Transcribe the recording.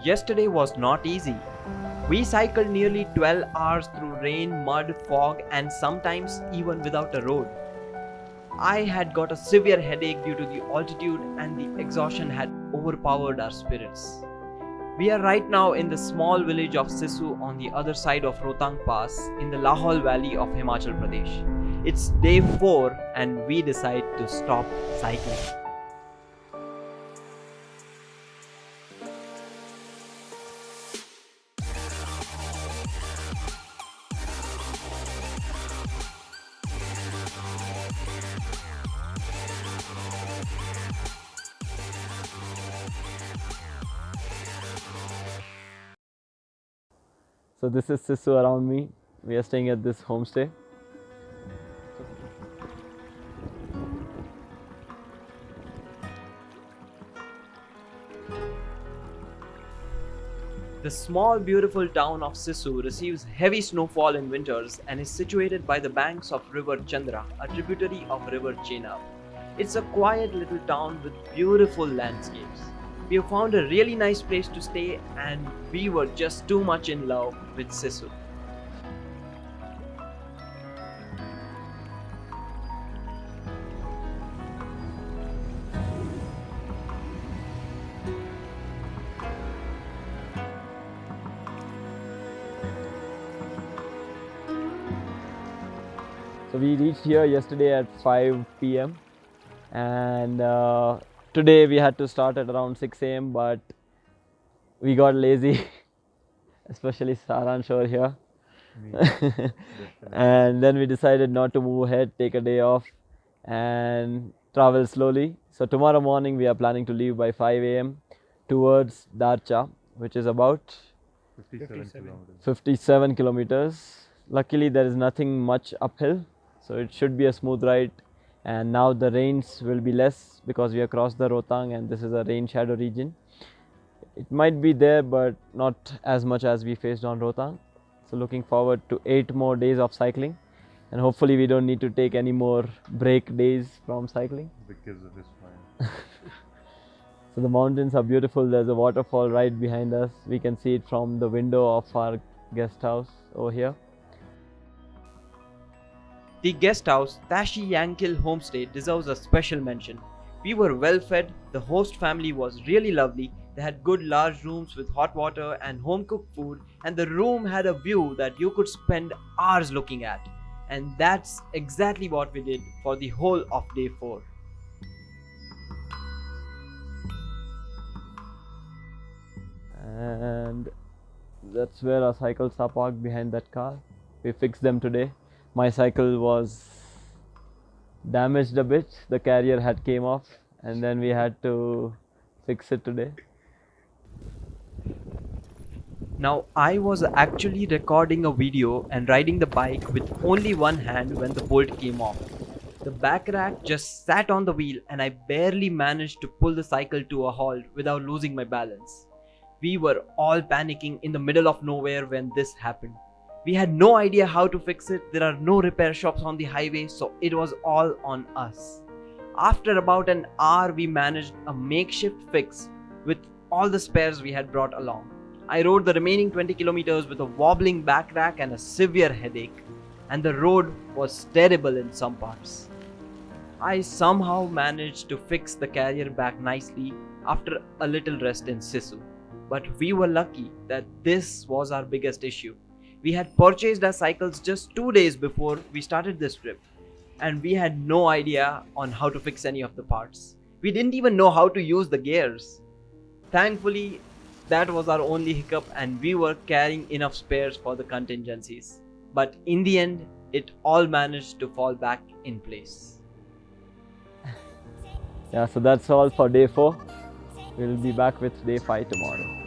Yesterday was not easy. We cycled nearly 12 hours through rain, mud, fog, and sometimes even without a road. I had got a severe headache due to the altitude, and the exhaustion had overpowered our spirits. We are right now in the small village of Sisu on the other side of Rohtang Pass in the Lahual valley of Himachal Pradesh. It's day 4 and we decide to stop cycling. So this is Sissu around me. We are staying at this homestay. The small beautiful town of Sisu receives heavy snowfall in winters and is situated by the banks of river Chandra, a tributary of river Chenab. It's a quiet little town with beautiful landscapes. We have found a really nice place to stay and we were just too much in love with Sisu. So we reached here yesterday at 5 p.m. and today we had to start at around 6 a.m. but we got lazy, especially Saransh over here. And then we decided not to move ahead, take a day off and travel slowly. So tomorrow morning we are planning to leave by 5 a.m. towards Darcha, which is about 57 kilometers. Luckily there is nothing much uphill, so it should be a smooth ride. And now the rains will be less because we have crossed the Rohtang and this is a rain shadow region. It might be there but not as much as we faced on Rohtang. So looking forward to 8 more days of cycling, and hopefully we don't need to take any more break days from cycling. Because of this fire. So the mountains are beautiful. There's a waterfall right behind us. We can see it from the window of our guest house over here. The guest house, Tashi Yankil Homestay, deserves a special mention. We were well fed, the host family was really lovely, they had good large rooms with hot water and home cooked food, and the room had a view that you could spend hours looking at. And that's exactly what we did for the whole of day 4. And that's where our cycles are parked, behind that car. We fixed them today. My cycle was damaged a bit. The carrier had came off and then we had to fix it today. Now I was actually recording a video and riding the bike with only one hand when the bolt came off. The back rack just sat on the wheel and I barely managed to pull the cycle to a halt without losing my balance. We were all panicking in the middle of nowhere when this happened. We had no idea how to fix it. There are no repair shops on the highway, so it was all on us. After about an hour, we managed a makeshift fix with all the spares we had brought along. I rode the remaining 20 kilometers with a wobbling back rack and a severe headache, and the road was terrible in some parts. I somehow managed to fix the carrier back nicely after a little rest in Sisu, but we were lucky that this was our biggest issue. We had purchased our cycles just 2 days before we started this trip, and we had no idea on how to fix any of the parts. We didn't even know how to use the gears. Thankfully, that was our only hiccup and we were carrying enough spares for the contingencies. But in the end, it all managed to fall back in place. Yeah, so that's all for day 4. We'll be back with day 5 tomorrow.